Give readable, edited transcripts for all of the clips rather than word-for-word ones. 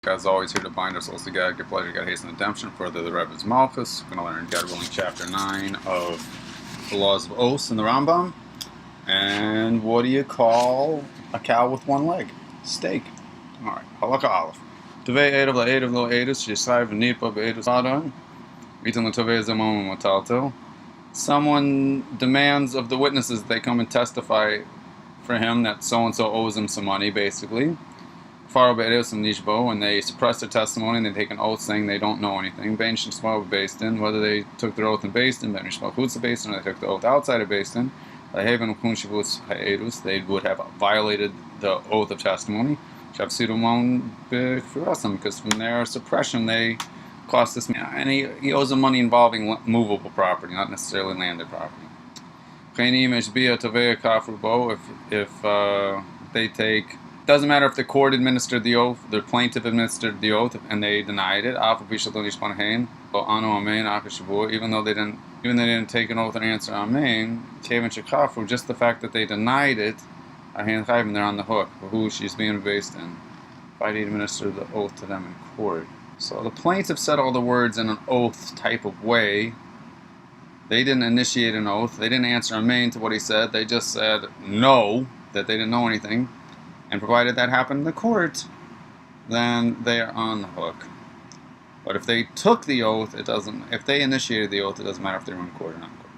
As always, here to bind ourselves to God, get pleasure, God, hasten redemption, further the Rebbe's Malchus. We're going to learn, God willing, chapter 9 of the Laws of Oaths in the Rambam. And what do you call a cow with one leg? Steak. Alright, halakha aleph. Tovei edav la'edav lo edus, yisai v'nipa be'edus adon, itan l'tovei zamom matalto. Someone demands of the witnesses that they come and testify for him that so-and-so owes him some money, basically. When they suppress their testimony and they take an oath saying they don't know anything, whether they took their oath in Beis Din, or they took the oath outside of Beis Din, they would have violated the oath of testimony, because from their suppression they cost this man, and he owes them money involving movable property, not necessarily landed property. If they take, doesn't matter if the court administered the oath, the plaintiff administered the oath, and they denied it. Even though they didn't take an oath and answer amen, just the fact that they denied it, they're on the hook. Who she's being based in. If I administered the oath to them in court. So the plaintiff said all the words in an oath type of way. They didn't initiate an oath. They didn't answer amen to what he said. They just said no, that they didn't know anything. And provided that happened in the court, then they are on the hook. But if they took the oath, it doesn't. If they initiated the oath, it doesn't matter if they were in court or not in court.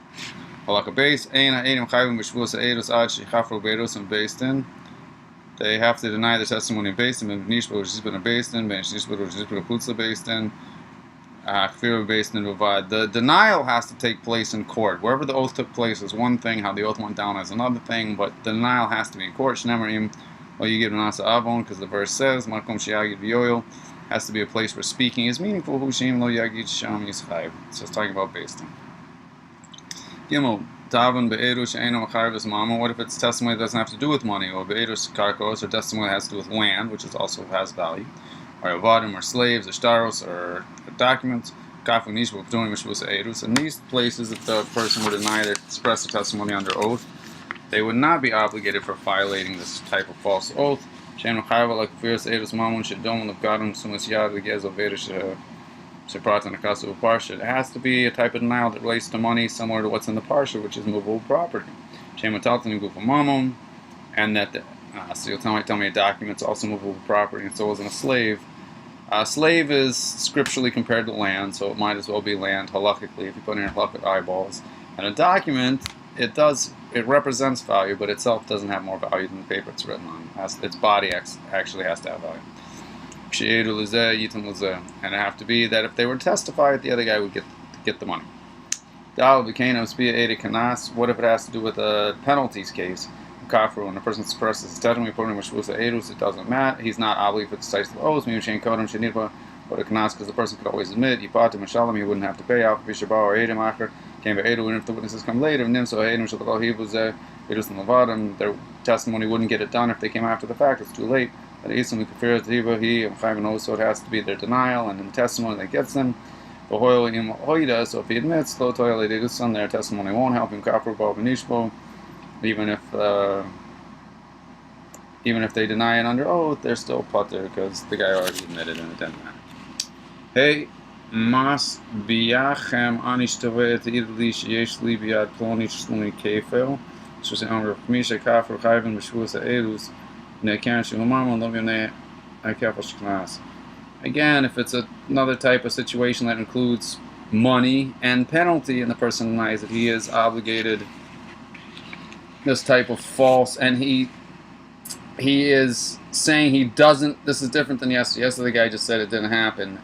They have to deny the testimony in Beis Din, the denial has to take place in court. Wherever the oath took place is one thing, how the oath went down is another thing, but the denial has to be in court. Well, you give Nasa Avon, because the verse says, Makom Shiagid V'yoyel, has to be a place where speaking is meaningful. Hushim Lo Yagid Sham Yischayev. It's just talking about Beis Din. Gimel, Davin Be'eru She'eno Machayev Es Mama. What if it's testimony that doesn't have to do with money, or Be'eru Karkos, or testimony that has to do with land, which is also has value, or Avadim, or slaves, or Staros, or documents. Kafu Nishbu P'tunim Mishvus Eirus. In these places, if the person would deny to express the testimony under oath, they would not be obligated for violating this type of false oath. It has to be a type of denial that relates to money, similar to what's in the parsha, which is movable property. And that so you'll tell me a document's also movable property, and so isn't a slave. A slave is scripturally compared to land, so it might as well be land halakhically if you put in your halakhic eyeballs. And a document, it represents value, but itself doesn't have more value than the paper it's written on. Its body actually has to have value. And it have to be that if they were to testify, the other guy would get the money. What if it has to do with a penalties case? When the person suppresses his testimony, it doesn't matter. He's not obligated for the decisive oaths. Because the person could always admit, he wouldn't have to pay out. Even if the witnesses come later, their testimony wouldn't get it done if they came after the fact. It's too late. So it has to be their denial and in the testimony that gets them. So if he admits, their testimony won't help him. Even if they deny it under oath, they're still putter because the guy already admitted and it doesn't matter. Hey, Mas biachem anishtavet idlish yeshli biad plonish sluni kefel. So say on Misha Kafir Chayvin Mishvus Eilus Nekan Shumam Lovine Akafash class. Again, if it's another type of situation that includes money and penalty, and the person denies that he is obligated this type of false, and he is saying he doesn't. This is different than yesterday. Yesterday, the guy just said it didn't happen.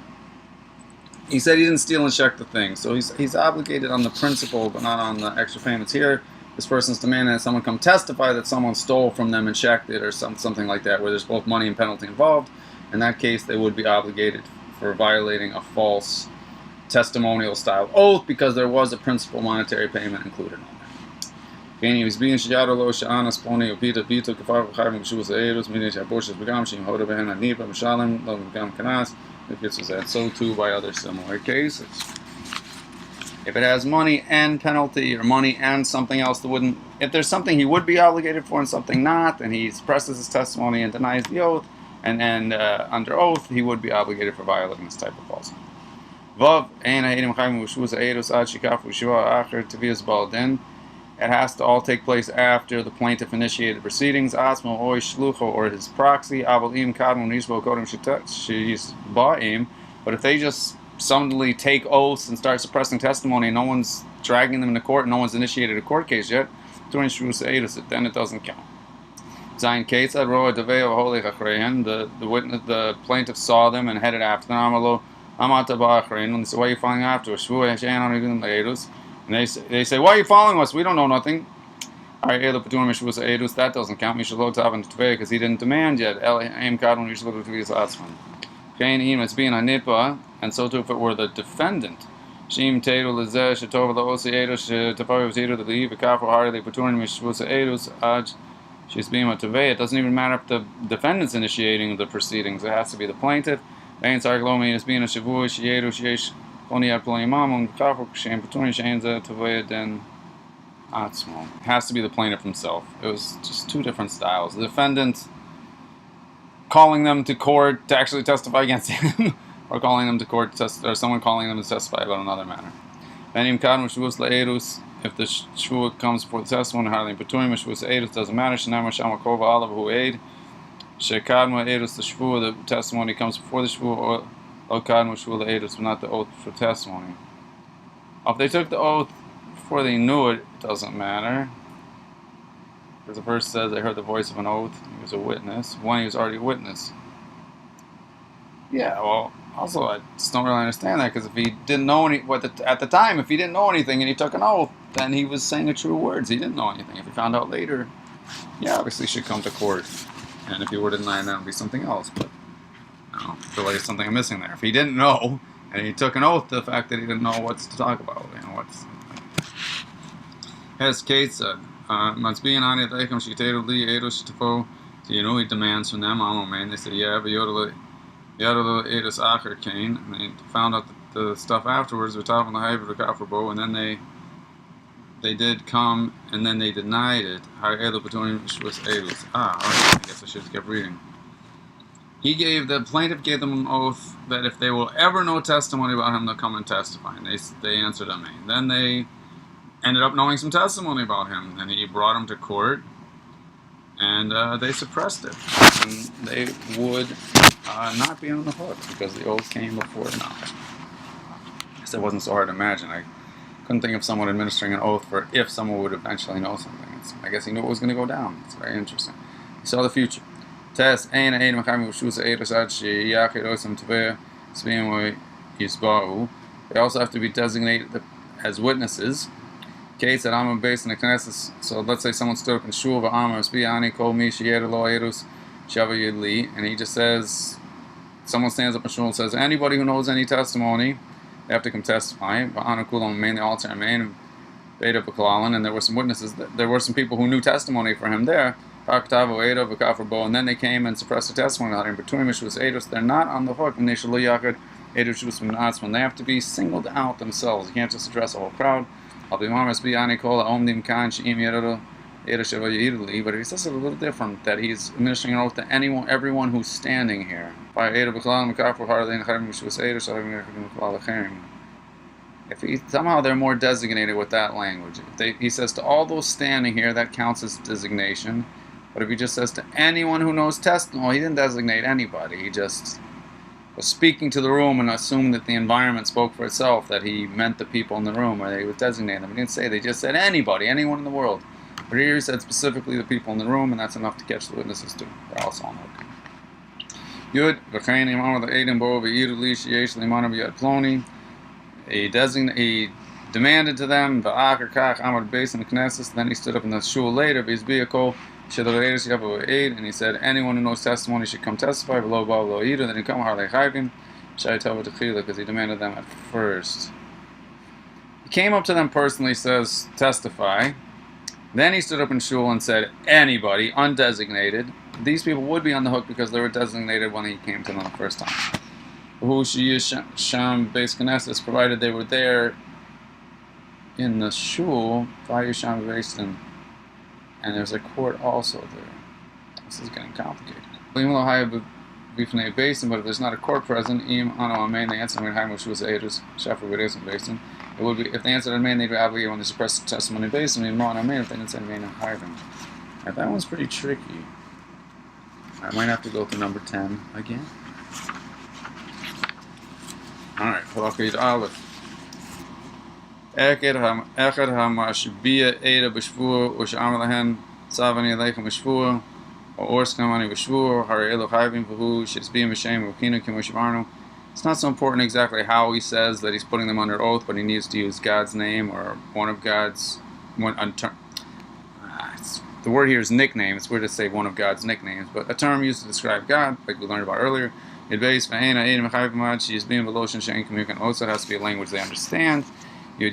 He said he didn't steal and check the thing, so he's obligated on the principle, but not on the extra payments. Here, this person's demanding that someone come testify that someone stole from them and checked it, or something like that, where there's both money and penalty involved. In that case, they would be obligated for violating a false testimonial style oath because there was a principal monetary payment included on that. So too by other similar cases. If it has money and penalty, or money and something else that wouldn't, if there's something he would be obligated for and something not, and he suppresses his testimony and denies the oath, and under oath, he would be obligated for violating this type of falsehood. Vav ein ha'edim chayim v'shvuz ha'edus ad shikafu shiva acher tevias baldin. It has to all take place after the plaintiff initiated proceedings. Asmo oy shlucho, or his proxy. Abel im kadmu nishbo kodem she's ba'im. But if they just suddenly take oaths and start suppressing testimony, and no one's dragging them into court, and no one's initiated a court case yet, then it doesn't count. Zayin Ketzad Roa Deveo Holy Chachrein. The witness, the plaintiff saw them and headed after them. Amalo Amata Bachrein. And they say, why are you following after us? And they say, why are you following us? We don't know nothing. That doesn't count. Because he didn't demand yet. It's being a nipa, and so too if it were the defendant. Shim Teru Lizeh Shetov Laosi Edus Tapav Teru the Leave Kafu Harley Paturin Mishvusa Edus Aj She's being a Taveh. It doesn't even matter if the defendant's initiating the proceedings. It has to be the plaintiff. It has being a Shavu Shiedu Shesh Poniat Plonimam Kafu Shem Paturin Shenza Taveh Den Atzmo. It has to be the plaintiff himself. It was just two different styles. The defendant calling them to court to actually testify against him, or calling them to court or someone calling them to testify about another matter. If the shvua comes before the testimony, hardly paturim shvua eidus doesn't matter. Shenamar shama kova alav hu eid. Shekadma eidus the shvua, the testimony comes before the shvua, or kadma shvua eidus, but not the oath for testimony. If they took the oath before they knew it, it doesn't matter. Because the verse says, "I heard the voice of an oath." He was a witness. One, he was already a witness. Yeah, well, also I just don't really understand that, because if he didn't know at the time, if he didn't know anything and he took an oath, then he was saying the true words. He didn't know anything. If he found out later, yeah, obviously he should come to court. And if he were to deny, that would be something else. But I feel like there's something I'm missing there. If he didn't know and he took an oath to the fact that he didn't know what to talk about, what's. As Kate said, must be an honest icon. She tated Lee Edos Tafo. He demands from them. Man, they said, yeah, but Yodel Edos Acher Kane. And they found out the stuff afterwards. We're talking the hybrid Kafrabo, and then they did come, and then they denied it. I guess I should have kept reading. The plaintiff gave them an oath that if they will ever know testimony about him, they'll come and testify. And they answered amen. Then they ended up knowing some testimony about him. And he brought him to court, and they suppressed it. And they would not be on the hook because the oath came before knowledge. It wasn't so hard to imagine. I couldn't think of someone administering an oath for if someone would eventually know something. I guess he knew it was going to go down. It's very interesting. He saw the future. They also have to be designated as witnesses. Case that I'm based in the Knesset. So let's say someone stood up in shul and he just says, someone stands up in shul and says, anybody who knows any testimony, they have to come testify. Mainly altar and there were some witnesses. There were some people who knew testimony for him there. And then they came and suppressed the testimony. They're not on the hook. When they have to be singled out themselves. You can't just address a whole crowd. But he says it a little different, that he's administering an oath to everyone who's standing here. Somehow they're more designated with that language. He says to all those standing here, that counts as designation. But if he just says to anyone who knows testimony, he didn't designate anybody. He just was speaking to the room and assumed that the environment spoke for itself, that he meant the people in the room, or he was designating them. He didn't say, they just said anybody, anyone in the world. But here he said specifically the people in the room, and that's enough to catch the witnesses too. They're also on hook. Yud, he demanded to them, then he stood up in the shul later, and he said, anyone who knows testimony should come testify, then he come because he demanded them at first. He came up to them personally, says, testify. Then he stood up in shul and said, anybody, undesignated. These people would be on the hook because they were designated when he came to them the first time. Provided they were there in the shul, and there's a court also there. This is getting complicated. b'fnei basin, but if there's not a court present, im ano amen, they answer when Haim was Eidus, Shafer Beresim basin. It would be if they answered amen, they'd be obligated when they suppress the testimony basin, and Mon amen if they didn't say amen and Haim. Now that one's pretty tricky. I might have to go through number 10 again. Alright, Halakha Aleph. Echad hamashbiya Eida b'shvur, u'sh'amar lahen tzavani aleichem b'shvur, o'orskamani b'shvur, hari elu chayvim v'hu, shetzbiyim b'shem v'kinu kim v'shvarnu. It's not so important exactly how he says that he's putting them under oath, but he needs to use God's name or one of God's... the word here is nickname. It's weird to say one of God's nicknames, but a term used to describe God, like we learned about earlier. It also has to be a language they understand. They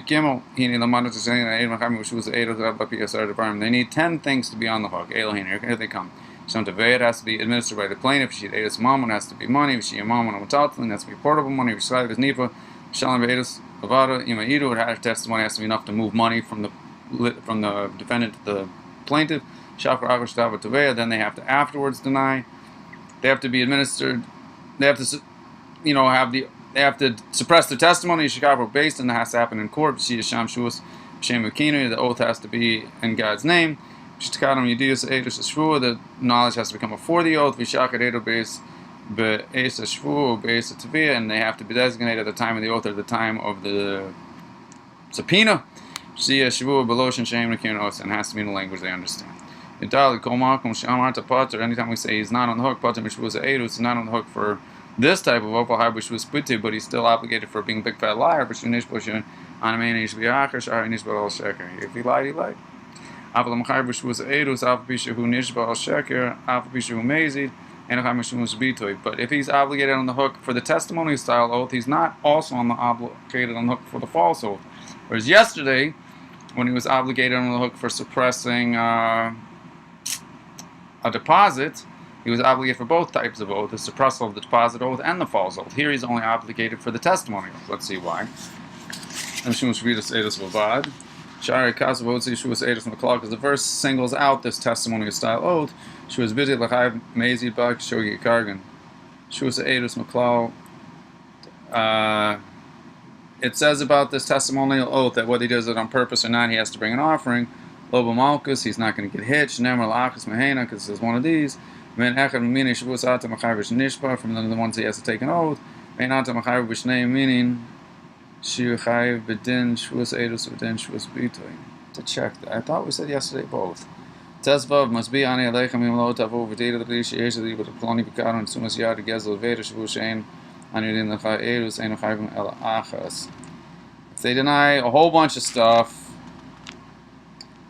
need 10 things to be on the hook. Here they come. It has to be administered by the plaintiff. It has to be money. It has to be portable money. It has to be enough to move money from the defendant to the plaintiff. Then they have to afterwards deny. They have to be administered. They have to, they have to suppress the testimony. Chicago based, and that has to happen in court. The oath has to be in God's name. The knowledge has to become before the oath. And they have to be designated at the time of the oath or the time of the subpoena. And has to be in the language they understand. Anytime we say he's not on the hook, he's not on the hook for this type of oath, but he's still obligated for being a big fat liar. If he lied, he lied. But if he's obligated on the hook for the testimony style oath, he's not also obligated on the hook for the false oath. Whereas yesterday, when he was obligated on the hook for suppressing a deposit, he was obligated for both types of oath, the suppressal of the deposit oath and the false oath. Here he's only obligated for the testimony oath. Let's see why. Because the verse singles out this testimony style oath. It says about this testimonial oath that whether he does it on purpose or not, he has to bring an offering. Loba Malkus, he's not going to get hitched. Nemer Lachas Mahena, because it's one of these. From the ones he has to take an oath. Meaning to check that. I thought we said yesterday both. Tezvav must be ani aleichem im lo tavu v'dei l'rish yeshli with a ploni b'karon and sumas yad gezel v'eder shavu shein ani din l'chai erus ein l'chayvim el achas. If they deny a whole bunch of stuff,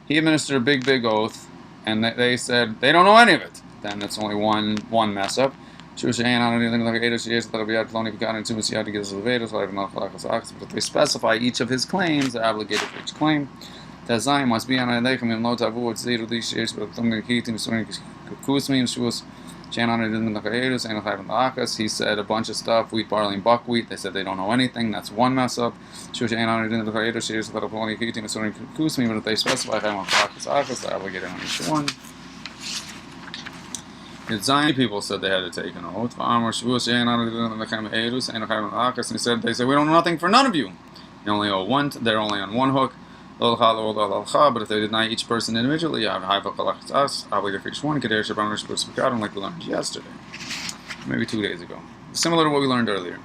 he administered a big oath, and they said they don't know any of it. Then that's only one mess up. But if they specify each of his claims, they're obligated for each claim. Tazayim must be on Aleichem im lo tavu at zero dishes, but he said a bunch of stuff, wheat, barley, and buckwheat. They said they don't know anything. That's one mess up. But if they specify they're obligated on each one. The Zion people said they had to take an oath. And he said, they said, we don't know nothing for none of you. You only owe one. They're only on one hook. But if they deny each person individually, you have obligated for each one. Like we learned yesterday, maybe 2 days ago. Similar to what we learned earlier.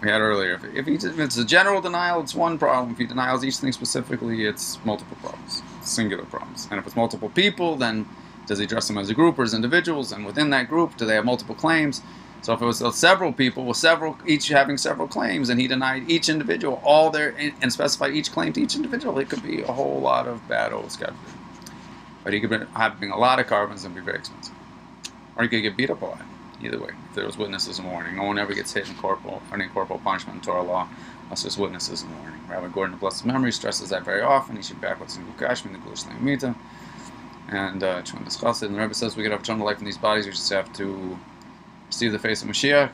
We had earlier. If it's a general denial, it's one problem. If he denies each thing specifically, it's multiple problems, singular problems. And if it's multiple people, then does he address them as a group or as individuals? And within that group, do they have multiple claims? So if it was several people with each having several claims, and he denied each individual and specified each claim to each individual, it could be a whole lot of bad oaths, God forbid. But he could be having a lot of carbons and be very expensive. Or he could get beat up a lot. Either way, if there was witnesses in the morning, no one ever gets hit in corporal punishment in Torah law. That's just witnesses in the morning. Rabbi Gordon, of blessed memory, stresses that very often. He should back what's in Gukashmi, the Gulish Lamita. And trying to discuss it. And the Rebbe says we get eternal life in these bodies. We just have to see the face of Mashiach.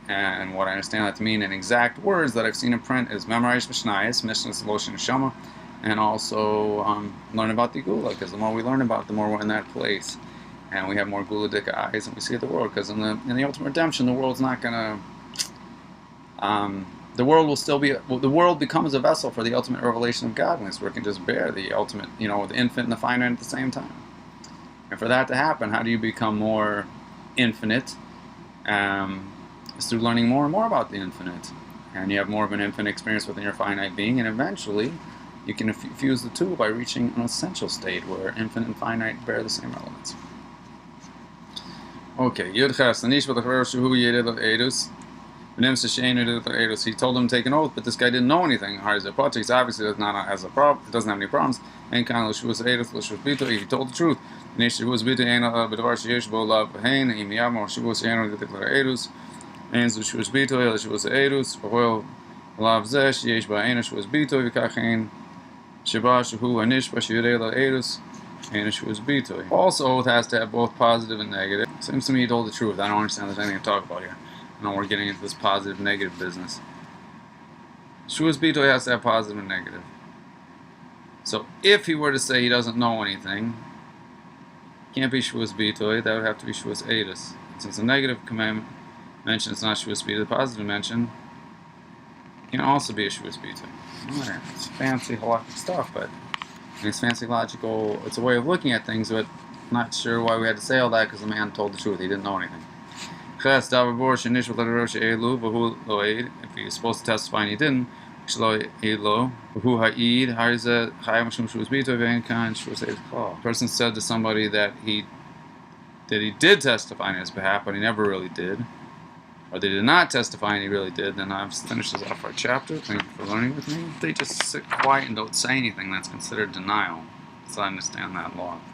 And what I understand that to mean in exact words that I've seen in print is memorize Mishnayos, Mishnah's Lotion Shama, and also learn about the Gula. Because the more we learn about it, the more we're in that place. and we have more guladik eyes, and we see the world. Because in the ultimate redemption, the world's not gonna. The world will still be. The world becomes a vessel for the ultimate revelation of godliness, where it can just bear the ultimate, the infinite and the finite at the same time. And for that to happen, how do you become more infinite? It's through learning more and more about the infinite, and you have more of an infinite experience within your finite being, and eventually, you can fuse the two by reaching an essential state where infinite and finite bear the same elements. Okay, Yudches, Anish with the Shuhu Yedid of Edus. He told him to take an oath, but this guy didn't know anything. Obviously does not has a problem. It doesn't have any problems. He told the truth. False oath has to have both positive and negative. Seems to me he told the truth. I don't understand there's anything to talk about here. No, we're getting into this positive negative business. Shuas Bitoy has to have positive and negative. So if he were to say he doesn't know anything, can't be Shuas Bitoy, that would have to be Shuas Edus. Since the negative commandment mention is not Shuas Bitoy, the positive mention can also be a Shuas Bitoy. It's fancy halakhic stuff, but it's fancy logical. It's a way of looking at things, but not sure why we had to say all that because the man told the truth. He didn't know anything. If he was supposed to testify and he didn't, the person said to somebody that he did testify on his behalf, but he never really did, or they did not testify and he really did, then I've finished this off our chapter. Thank you for learning with me. If they just sit quiet and don't say anything, that's considered denial. So I understand that law.